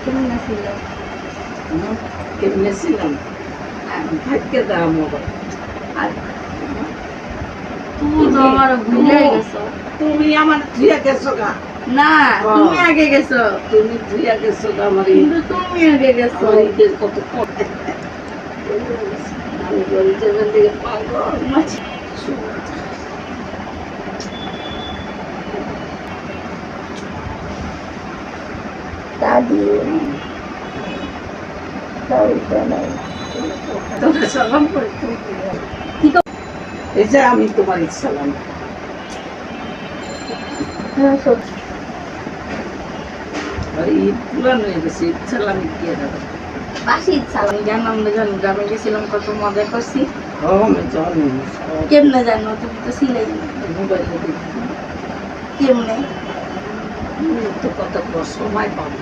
কেমন ছিল? কেমনে ছিলাম ভাগ্যে দাম আর তুমি তো আমার ভুলে গেছো। তুমি আমার ধুইয়া গেছো গা। না, তুমি আগে গেছো। তুমি ধুইয়া গেছো গা আমার। কিন্তু তুমি আগে গেছো। ঈদের কত আমি বলি যাবেন দিকে পাগল মাছি দাদি তোমার সালাম করে এই যে আমি তোমার সালাম ঈদ পুরানো হয়ে গেছে। ঈদ সালাম কি দেবো বাসি সালাম জানলাম না, যখন গ্রামে গেছিলাম কত মজা করছি। আমি জানি কেমনে জানো? তুমি তো ছিলেই। মোবাইলে দেখি কেমনে তো কত সময় পাবো।